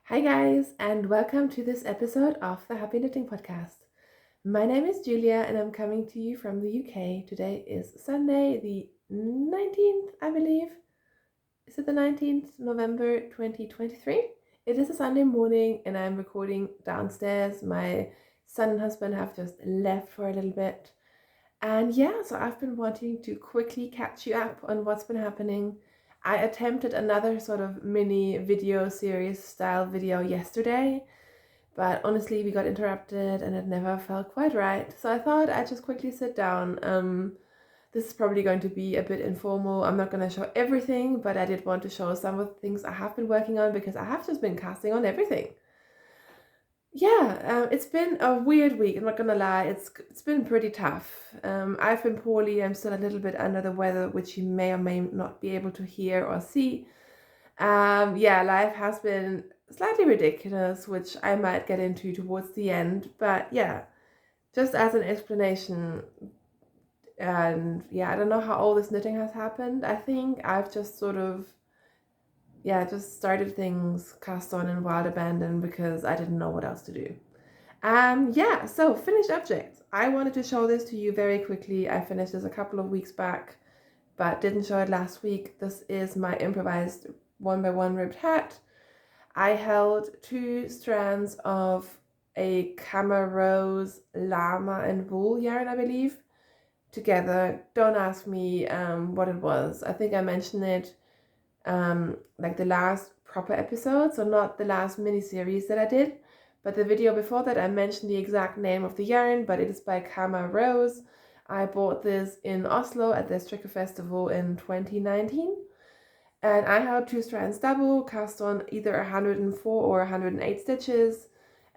Hi guys, and welcome to this episode of the Happy Knitting Podcast. My name is Julia and I'm coming to you from the UK. Today is Sunday, the 19th, I believe. Is it the 19th, November 2023? It is a Sunday morning and I'm recording downstairs. My son and husband have just left for a little bit. And yeah, so I've been wanting to quickly catch you up on what's been happening. I attempted another sort of mini video series style video yesterday, but honestly we got interrupted and it never felt quite right. So I thought I'd just quickly sit down. This is probably going to be a bit informal. I'm not going to show everything, but I did want to show some of the things I have been working on because I have just been casting on everything. Yeah, it's been a weird week, I'm not gonna lie. It's been pretty tough. I've been poorly. I'm still a little bit under the weather, which you may or may not be able to hear or see. Yeah, life has been slightly ridiculous, which I might get into towards the end. But yeah, just as an explanation, and yeah, I don't know how all this knitting has happened. I think I've just sort of just started things cast on in wild abandon because I didn't know what else to do. So finished objects. I wanted to show this to you very quickly. I finished this a couple of weeks back, but didn't show it last week. This is my improvised 1x1 ribbed hat. I held 2 strands of a Camarose llama and wool yarn, I believe, together. Don't ask me what it was. I think I mentioned it like the last proper episode, so not the last mini series that I did, but the video before that I mentioned the exact name of the yarn, but it is by Camarose. I bought this in Oslo at the Stricker Festival in 2019, and I held 2 strands double, cast on either 104 or 108 stitches,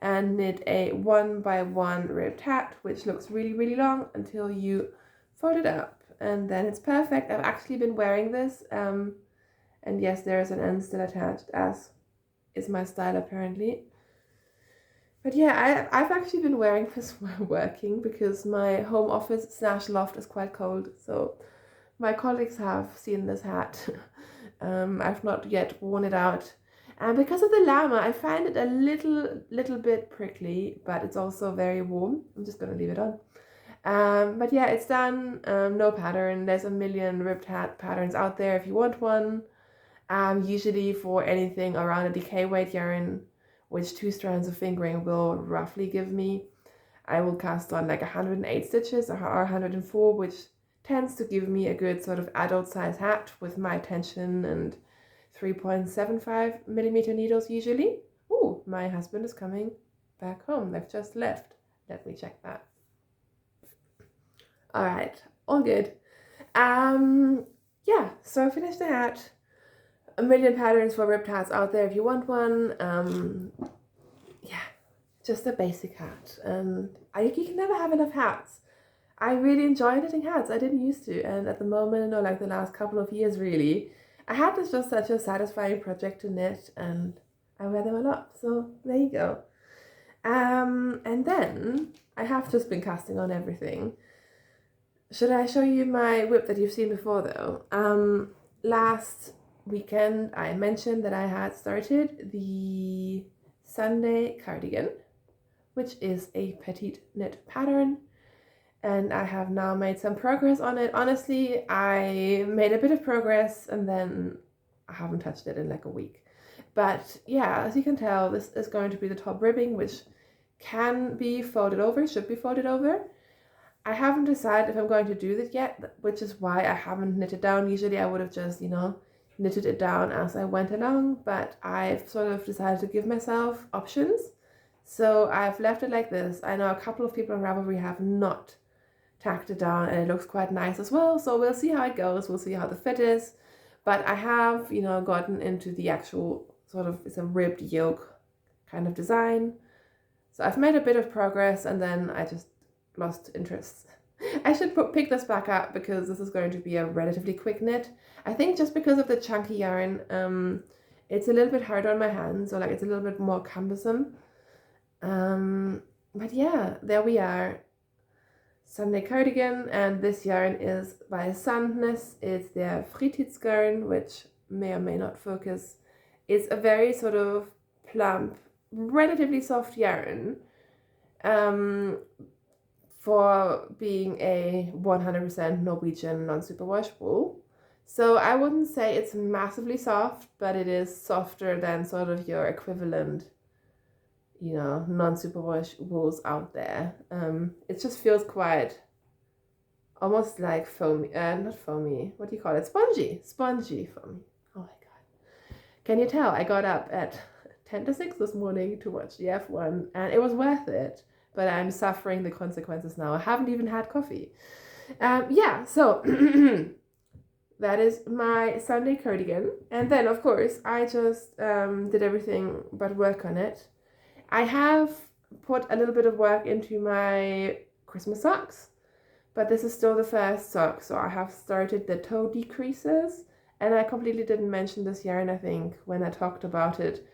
and knit a 1x1 ribbed hat, which looks really long until you fold it up, and then it's perfect. I've actually been wearing this. And yes, there is an end still attached, as is my style apparently. But yeah, I've actually been wearing this while working because my home office / loft is quite cold. So my colleagues have seen this hat. I've not yet worn it out. And because of the llama, I find it a little bit prickly, but it's also very warm. I'm just going to leave it on. But yeah, it's done. No pattern. There's a million ribbed hat patterns out there if you want one. Usually for anything around a decay weight yarn, which 2 strands of fingering will roughly give me, I will cast on like 108 stitches or 104, which tends to give me a good sort of adult size hat with my tension and 3.75 millimeter needles usually. Ooh, my husband is coming back home. They've just left. Let me check that. All right, all good. Yeah, so I finished the hat. A million patterns for ribbed hats out there if you want one. Yeah, just a basic hat. And you can never have enough hats. I really enjoy knitting hats. I didn't used to, and at the moment, or like the last couple of years really, a hat is just such a satisfying project to knit, and I wear them a lot. So there you go. And then I have just been casting on everything. Should I show you my whip that you've seen before though? Last weekend I mentioned that I had started the Sunday cardigan, which is a petite knit pattern, and I have now made some progress on it. Honestly, I made a bit of progress and then I haven't touched it in like a week. But yeah, as you can tell, this is going to be the top ribbing, which can be folded over, should be folded over. I haven't decided if I'm going to do this yet, which is why I haven't knitted down. Usually I would have just, knitted it down as I went along, but I've sort of decided to give myself options. So I've left it like this. I know a couple of people on Ravelry have not tacked it down and it looks quite nice as well. So we'll see how it goes. We'll see how the fit is. But I have, gotten into the actual sort of, it's a ribbed yoke kind of design. So I've made a bit of progress and then I just lost interest. I should pick this back up because this is going to be a relatively quick knit. I think just because of the chunky yarn, it's a little bit hard on my hands, or like it's a little bit more cumbersome. But yeah, there we are. Sunday cardigan, and this yarn is by Sandnes. It's their Fritidsgarn, which may or may not focus. It's a very sort of plump, relatively soft yarn for being a 100% Norwegian non-superwash wool. So I wouldn't say it's massively soft, but it is softer than sort of your equivalent, non-superwash wools out there. It just feels quite almost like foamy, not foamy, what do you call it? Spongy foamy. Oh my God. Can you tell? I got up at 10 to 6 this morning to watch the F1 and it was worth it, but I'm suffering the consequences now. I haven't even had coffee. So that is my Sunday cardigan. And then, of course, I just did everything but work on it. I have put a little bit of work into my Christmas socks, but this is still the first sock. So I have started the toe decreases, and I completely didn't mention this yarn, I think, when I talked about it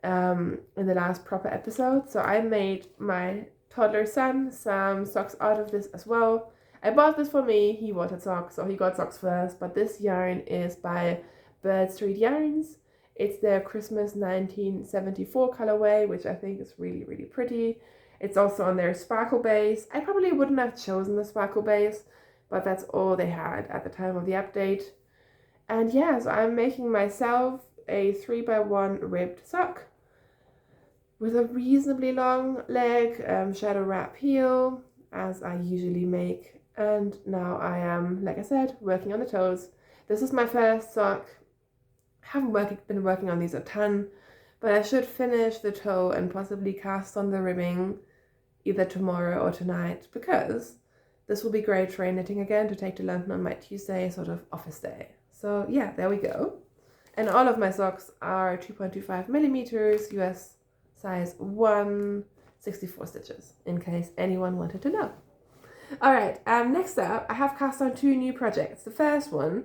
in the last proper episode. So I made my toddler son some socks out of this as well. I bought this for me. He wanted socks, so he got socks first. But this yarn is by Bird Street Yarns. It's their Christmas 1974 colorway, which I think is really, really pretty. It's also on their sparkle base. I probably wouldn't have chosen the sparkle base, but that's all they had at the time of the update. And yeah, so I'm making myself a 3x1 ribbed sock with a reasonably long leg, shadow wrap heel, as I usually make. And now I am, like I said, working on the toes. This is my first sock. I haven't been working on these a ton, but I should finish the toe and possibly cast on the ribbing either tomorrow or tonight, because this will be great for knitting again to take to London on my Tuesday sort of office day. So yeah, there we go. And all of my socks are 2.25 millimeters, US size 1, 64 stitches, in case anyone wanted to know. All right, next up, I have cast on 2 new projects. The first one,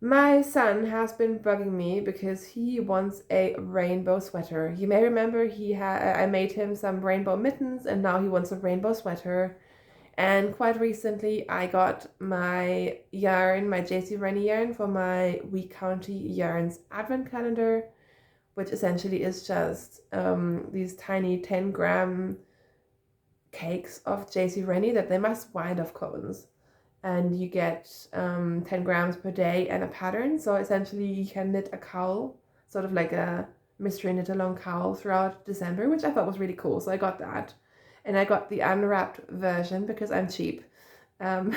my son has been bugging me because he wants a rainbow sweater. You may remember I made him some rainbow mittens, and now he wants a rainbow sweater. And quite recently, I got my yarn, my JC Rennie yarn, for my Week County Yarns advent calendar, which essentially is just these tiny 10-gram cakes of JC Rennie that they must wind off cones. And you get 10 grams per day and a pattern. So essentially you can knit a cowl, sort of like a mystery knit along cowl throughout December, which I thought was really cool. So I got that. And I got the unwrapped version because I'm cheap. And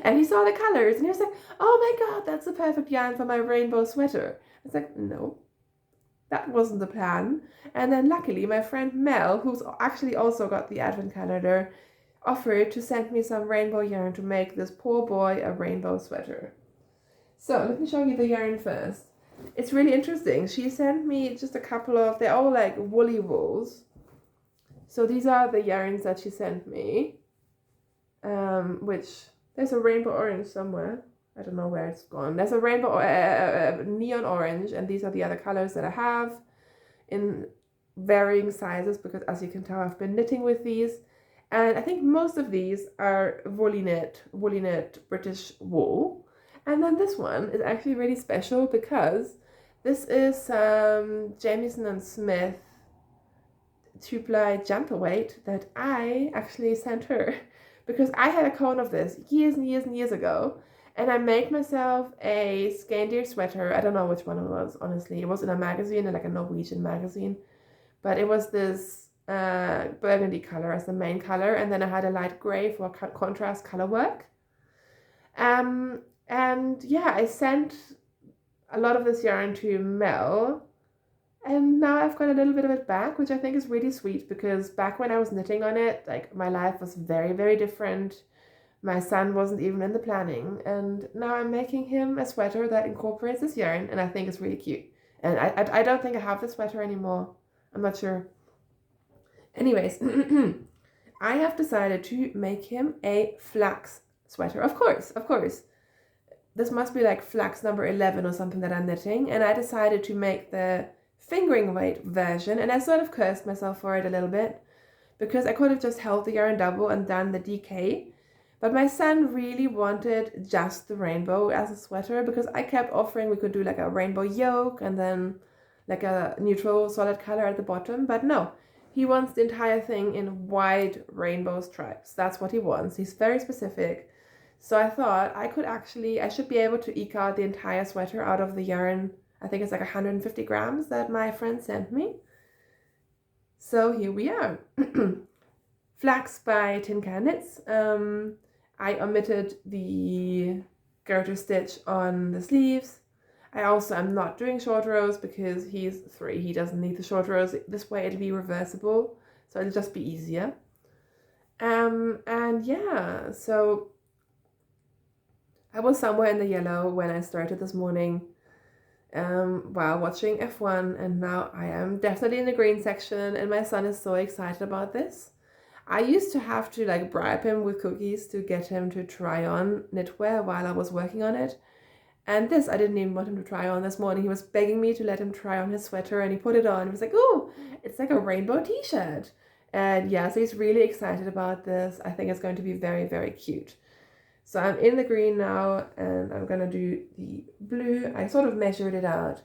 he saw the colors and he was like, oh my God, that's the perfect yarn for my rainbow sweater. I was like, no, that wasn't the plan. And then luckily my friend Mel, who's actually also got the advent calendar, offered to send me some rainbow yarn to make this poor boy a rainbow sweater. So let me show you the yarn first. It's really interesting. She sent me just a couple of, they're all like woolly wools. So these are the yarns that she sent me, which there's a rainbow orange somewhere. I don't know where it's gone. There's a rainbow neon orange, and these are the other colors that I have in varying sizes, because as you can tell, I've been knitting with these. And I think most of these are woolly knit British wool. And then this one is actually really special because this is Jamieson and Smith 2-ply jumper weight that I actually sent her because I had a cone of this years and years and years ago, and I made myself a Skandir sweater. I don't know which one it was, honestly. It was in a magazine, like a Norwegian magazine, but it was this burgundy color as the main color, and then I had a light gray for contrast color work. And yeah, I sent a lot of this yarn to Mel, and now I've got a little bit of it back, which I think is really sweet, because back when I was knitting on it, like, my life was very, very different. My son wasn't even in the planning, and now I'm making him a sweater that incorporates this yarn, and I think it's really cute. And I don't think I have the sweater anymore. I'm not sure. Anyways, I have decided to make him a flax sweater. Of course. This must be like flax number 11 or something that I'm knitting, and I decided to make the fingering weight version, and I sort of cursed myself for it a little bit because I could have just held the yarn double and done the DK, but my son really wanted just the rainbow as a sweater, because I kept offering we could do like a rainbow yoke and then like a neutral solid color at the bottom, but no, he wants the entire thing in wide rainbow stripes. That's what he wants. He's very specific. So I thought I should be able to eke out the entire sweater out of the yarn. I think it's like 150 grams that my friend sent me. So here we are. Flax by Tin Can Knits. I omitted the garter stitch on the sleeves. I also am not doing short rows because he's 3. He doesn't need the short rows. This way it'll be reversible, so it'll just be easier. And yeah, so I was somewhere in the yellow when I started this morning while watching F1, and now I am definitely in the green section, and my son is so excited about this. I used to have to like bribe him with cookies to get him to try on knitwear while I was working on it. And this, I didn't even want him to try on this morning. He was begging me to let him try on his sweater, and he put it on. He was like, oh, it's like a rainbow t-shirt. And yeah, so he's really excited about this. I think it's going to be very, very cute. So I'm in the green now, and I'm going to do the blue. I sort of measured it out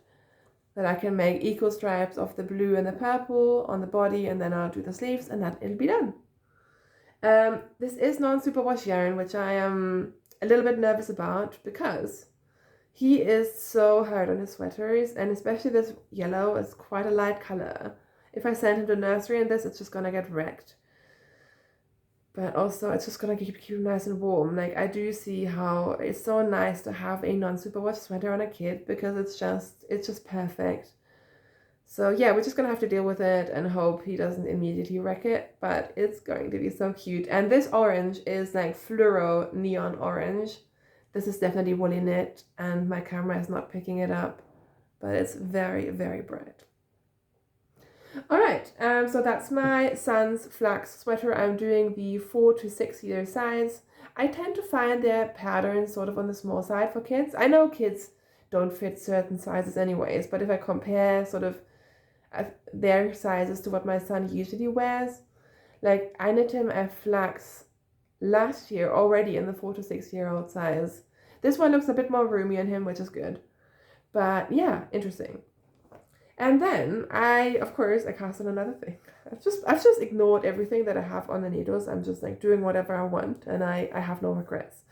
that I can make equal stripes of the blue and the purple on the body, and then I'll do the sleeves, and that it'll be done. This is non-superwash yarn, which I am a little bit nervous about because he is so hard on his sweaters, and especially this yellow is quite a light color. If I send him to nursery in this, it's just gonna get wrecked. But also, it's just gonna keep him nice and warm. Like, I do see how it's so nice to have a non-superwash sweater on a kid because it's just perfect. So yeah, we're just gonna have to deal with it and hope he doesn't immediately wreck it, but it's going to be so cute. And this orange is like fluoro neon orange. This is definitely woolly knit, and my camera is not picking it up, but it's very, very bright. All right, so that's my son's flax sweater. I'm doing the 4 to 6 year size. I tend to find their patterns sort of on the small side for kids. I know kids don't fit certain sizes anyways, but if I compare sort of their sizes to what my son usually wears, like I knit him a flax last year already in the 4 to 6 year old size. This one looks a bit more roomy on him, which is good. But yeah, interesting. And then I cast on another thing. I've just ignored everything that I have on the needles. I'm just like doing whatever I want, and I have no regrets.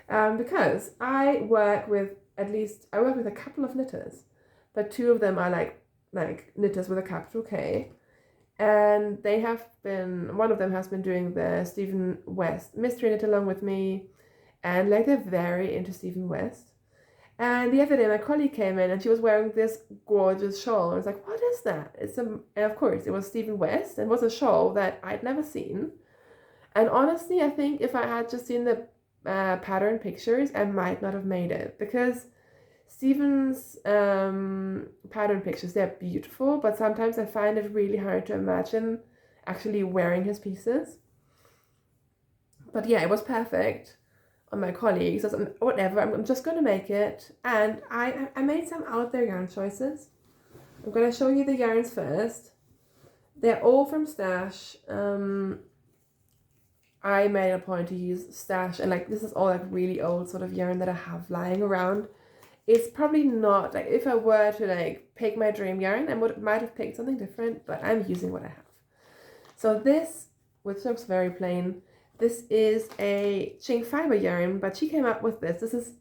Because I work with a couple of knitters, but 2 of them are like knitters with a capital K. And one of them has been doing the Stephen West mystery knit along with me, and like they're very into Stephen West. And the other day my colleague came in and she was wearing this gorgeous shawl. I was like, what is that? And of course it was Stephen West, and it was a shawl that I'd never seen. And honestly, I think if I had just seen the pattern pictures, I might not have made it, because Stephen's pattern pictures, they're beautiful, but sometimes I find it really hard to imagine actually wearing his pieces. But yeah, it was perfect on my colleagues. So whatever, I'm just going to make it. And I made some out there yarn choices. I'm going to show you the yarns first. They're all from Stash. I made a point to use Stash, and like this is all like really old sort of yarn that I have lying around. It's probably not, like if I were to like pick my dream yarn, I might have picked something different, but I'm using what I have. So this, which looks very plain, this is a Ching fiber yarn, but she came up with this. This is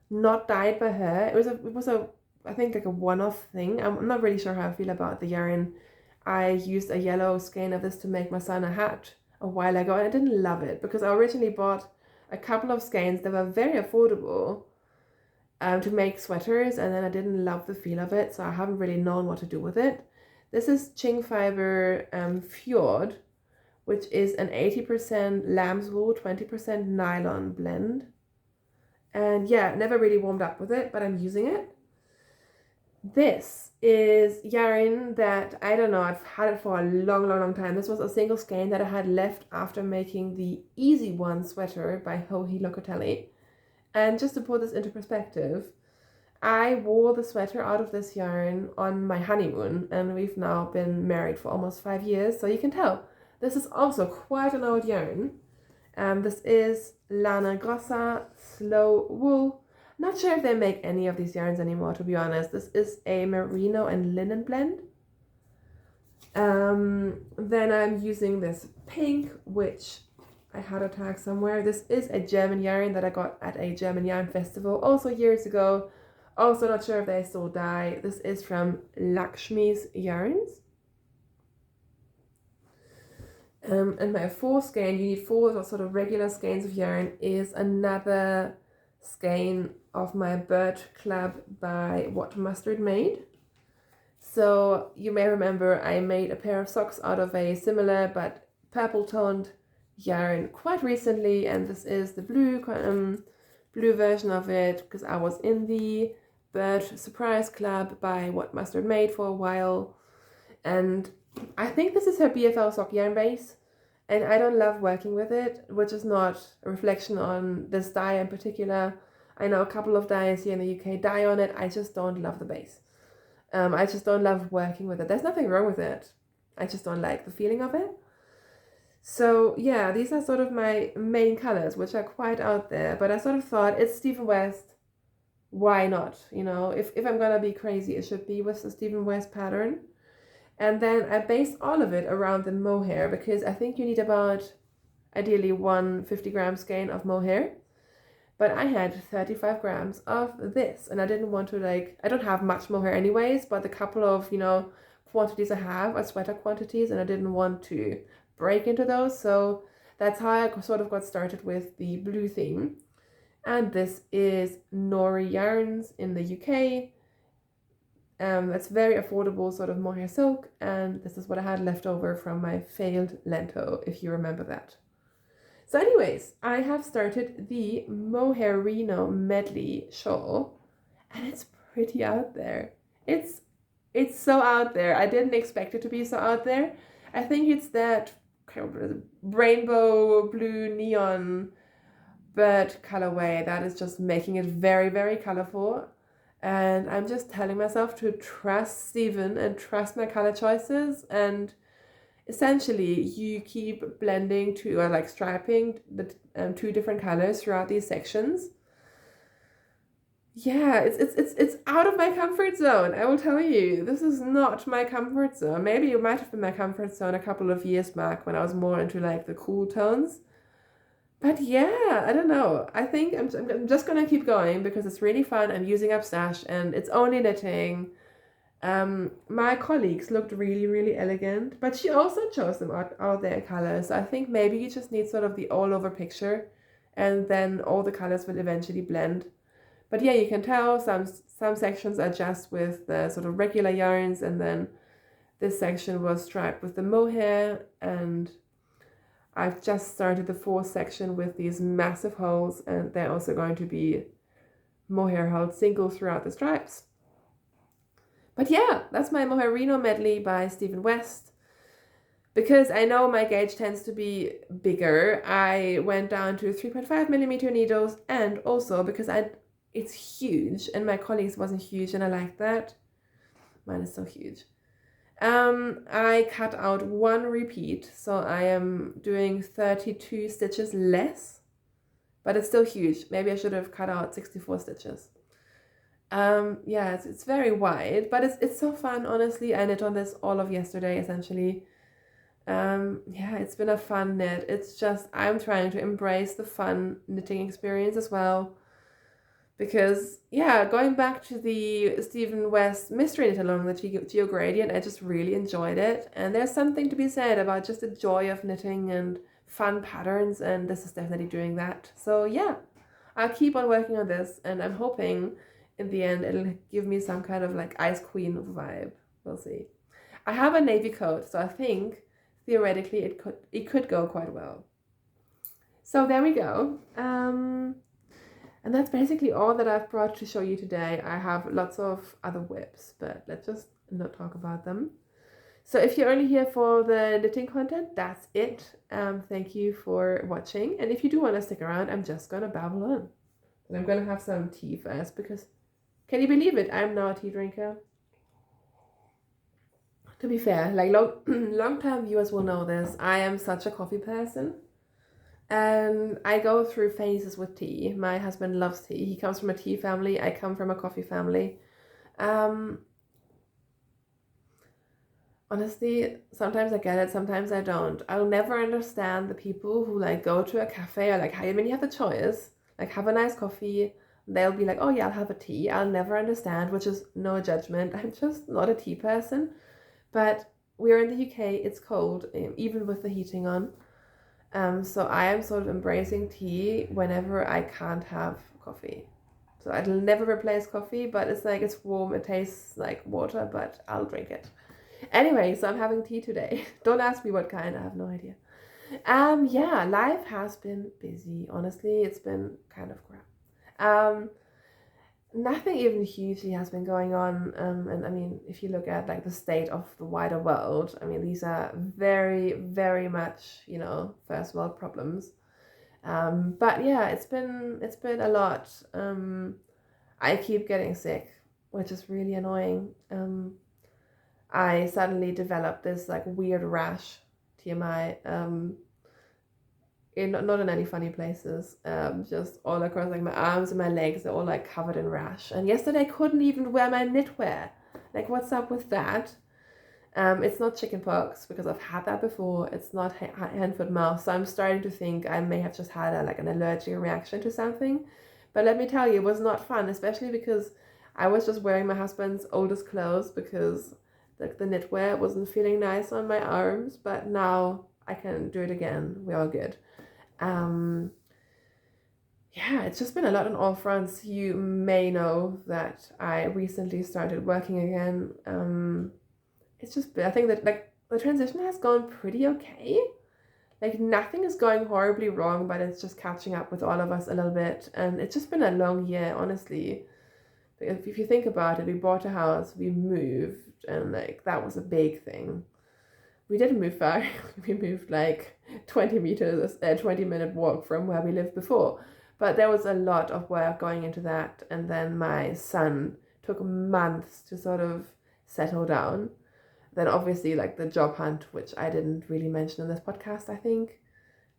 not dyed by her. It was a I think like a one-off thing. I'm not really sure how I feel about the yarn. I used a yellow skein of this to make my son a hat a while ago, and I didn't love it because I originally bought a couple of skeins that were very affordable to make sweaters, and then I didn't love the feel of it, so I haven't really known what to do with it. This is Ching fiber Fjord, which is an 80% lamb's wool, 20% nylon blend. And yeah, never really warmed up with it, but I'm using it. This is yarn that, I don't know, I've had it for a long time. This was a single skein that I had left after making the Easy One sweater by Joji Locatelli. And just to put this into perspective, I wore the sweater out of this yarn on my honeymoon, and we've now been married for almost 5 years, so you can tell this is also quite an old yarn. This is Lana Grossa Slow Wool. Not sure if they make any of these yarns anymore, to be honest. This is a merino and linen blend. Then I'm using this pink, which I had a tag somewhere. This is a German yarn that I got at a German yarn festival also years ago. Also not sure if they still dye. This is from Lakshmi's Yarns. And my fourth skein, you need 4 sort of regular skeins of yarn, is another skein of my Bird Club by What Mustard Made. So you may remember I made a pair of socks out of a similar but purple toned yarn quite recently, and this is the blue version of it because I was in the Bird Surprise Club by What Mustard Made for a while, and I think this is her BFL sock yarn base, and I don't love working with it, which is not a reflection on this dye in particular. I know a couple of dyes here in the UK dye on it. I just don't love the base. I just don't love working with it. There's nothing wrong with it. I just don't like the feeling of it. So yeah, these are sort of my main colors, which are quite out there. But I sort of thought, it's Stephen West. Why not? You know, if I'm gonna be crazy, it should be with the Stephen West pattern. And then I based all of it around the mohair, because I think you need about, ideally, 150 gram skein of mohair. But I had 35 grams of this, and I didn't want to, like, I don't have much mohair anyways, but the couple of, you know, quantities I have are sweater quantities, and I didn't want to break into those. So that's how I sort of got started with the blue theme. And this is Nori Yarns in the UK. That's very affordable sort of mohair silk, and this is what I had left over from my failed lento, if you remember that. So anyways, I have started the Mohairino Medley shawl, and it's pretty out there. It's so out there. I didn't expect it to be so out there. I think it's that kind of rainbow blue neon bird colorway that is just making it very, very colorful. And I'm just telling myself to trust Stephen and trust my color choices, and essentially you keep blending to, or like striping the 2 different colors throughout these sections. Yeah, it's out of my comfort zone. I will tell you, this is not my comfort zone. Maybe it might have been my comfort zone a couple of years back when I was more into like the cool tones. But yeah, I don't know. I think I'm just gonna keep going because it's really fun. I'm using up stash and it's only knitting. My colleagues looked really, really elegant, but she also chose them out there colors. I think maybe you just need sort of the all over picture, and then all the colors will eventually blend. But yeah, you can tell some sections are just with the sort of regular yarns, and then this section was striped with the mohair, and I've just started the 4th section with these massive holes, and they're also going to be mohair held single throughout the stripes. But yeah, that's my Mohairino medley by Stephen West. Because I know my gauge tends to be bigger, I went down to 3.5mm needles, and also because it's huge and my colleagues wasn't huge and I like that. Mine is so huge. I cut out 1 repeat, so I am doing 32 stitches less, but it's still huge. Maybe I should have cut out 64 stitches. Yeah, it's very wide, but it's so fun, honestly. I knit on this all of yesterday, essentially. Yeah, it's been a fun knit. It's just, I'm trying to embrace the fun knitting experience as well. Because, yeah, going back to the Stephen West mystery knit along the Geo Gradient, I just really enjoyed it. And there's something to be said about just the joy of knitting and fun patterns, and this is definitely doing that. So yeah, I'll keep on working on this, and I'm hoping in the end it'll give me some kind of like Ice Queen vibe. We'll see. I have a navy coat, so I think theoretically it could go quite well. So there we go. And that's basically all that I've brought to show you today. I have lots of other whips, but let's just not talk about them. So if you're only here for the knitting content, that's it. Thank you for watching. And if you do want to stick around, I'm just going to babble on. And I'm going to have some tea first because, can you believe it? I'm now a tea drinker. To be fair, like long-time viewers will know this. I am such a coffee person. And I go through phases with tea. My husband loves tea. He comes from a tea family. I come from a coffee family. Um, Honestly, sometimes I get it, sometimes I don't. I'll never understand the people who like go to a cafe or like, I mean, you have the choice, like have a nice coffee. They'll be like, oh yeah, I'll have a tea. I'll never understand, which is no judgment. I'm just not a tea person. But we're in the UK, it's cold, even with the heating on. So I am sort of embracing tea whenever I can't have coffee. So it'll never replace coffee, but it's like it's warm, it tastes like water, but I'll drink it. Anyway, so I'm having tea today. Don't ask me what kind, I have no idea. Yeah, life has been busy. Honestly, it's been kind of crap. Nothing even hugely has been going on. And I mean, if you look at like the state of the wider world, I mean, these are very, very much, first world problems. But yeah, it's been a lot. I keep getting sick, which is really annoying. I suddenly developed this like weird rash, TMI, not in any funny places, just all across like my arms and my legs are all like covered in rash. And yesterday I couldn't even wear my knitwear. Like, what's up with that? It's not chickenpox because I've had that before. It's not hand, foot, mouth. So I'm starting to think I may have just had an allergic reaction to something. But let me tell you, it was not fun, especially because I was just wearing my husband's oldest clothes because the knitwear wasn't feeling nice on my arms. But now I can do it again. We're all good. Um, yeah, it's just been a lot on all fronts. You may know that I recently started working again. It's just, I think that like the transition has gone pretty okay. Like nothing is going horribly wrong, but it's just catching up with all of us a little bit. And it's just been a long year, honestly. If you think about it, we bought a house, we moved, and like that was a big thing. We didn't move far. We moved like 20 meters, a 20-minute walk from where we lived before. But there was a lot of work going into that. And then my son took months to sort of settle down. Then obviously like the job hunt, which I didn't really mention in this podcast, I think.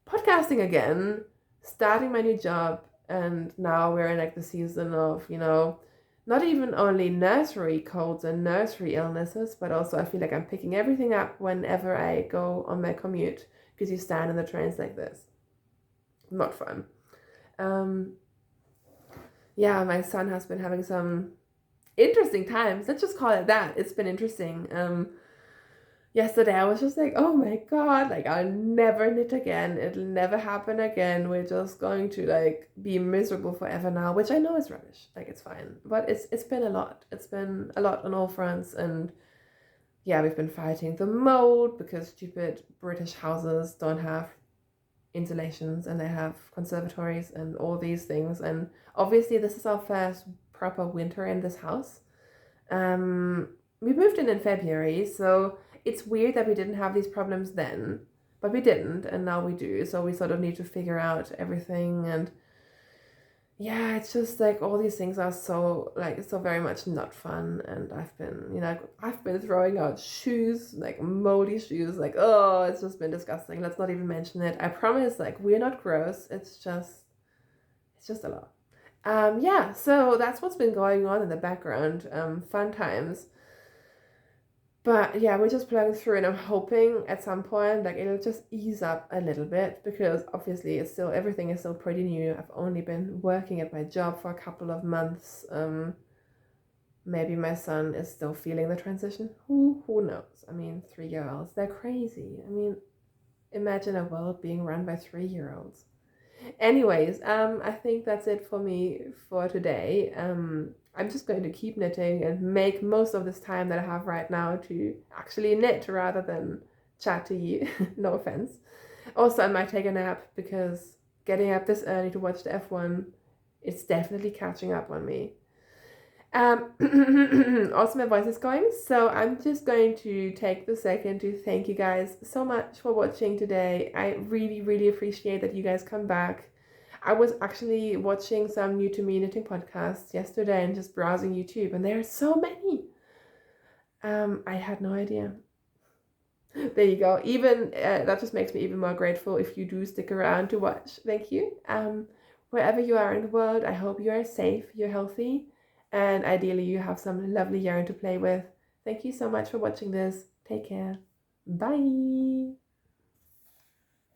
Podcasting again, starting my new job, and now we're in like the season of, not even only nursery colds and nursery illnesses, but also I feel like I'm picking everything up whenever I go on my commute because you stand in the trains like this. Not fun. Yeah, my son has been having some interesting times. Let's just call it that. It's been interesting. Yesterday I was just like, oh my god, like I'll never knit again, it'll never happen again, we're just going to like be miserable forever now, which I know is rubbish, like it's fine, but it's been a lot on all fronts. And yeah, we've been fighting the mold because stupid British houses don't have insulations and they have conservatories and all these things, and obviously this is our first proper winter in this house. We moved in February, so it's weird that we didn't have these problems then, but we didn't, and now we do. So we sort of need to figure out everything, and yeah, it's just like all these things are so very much not fun. And I've been throwing out shoes, like moldy shoes, like oh, it's just been disgusting. Let's not even mention it. I promise, like we're not gross. It's just a lot. Yeah, so that's what's been going on in the background. Fun times. But yeah, we're just plugging through, and I'm hoping at some point like it'll just ease up a little bit because obviously everything is still pretty new. I've only been working at my job for a couple of months. Maybe my son is still feeling the transition. Who knows? I mean, 3-year-olds, they're crazy. I mean, imagine a world being run by 3-year-olds. Anyways, I think that's it for me for today. I'm just going to keep knitting and make most of this time that I have right now to actually knit rather than chat to you. No offense. Also, I might take a nap because getting up this early to watch the F1, it's definitely catching up on me. Also, my voice is going, so I'm just going to take the second to thank you guys so much for watching today. I really, really appreciate that you guys come back. I was actually watching some new to me knitting podcasts yesterday and just browsing YouTube, and there are so many. I had no idea. There you go. Even that just makes me even more grateful if you do stick around to watch. Thank you. Wherever you are in the world, I hope you are safe, you're healthy, and ideally you have some lovely yarn to play with. Thank you so much for watching this. Take care. Bye.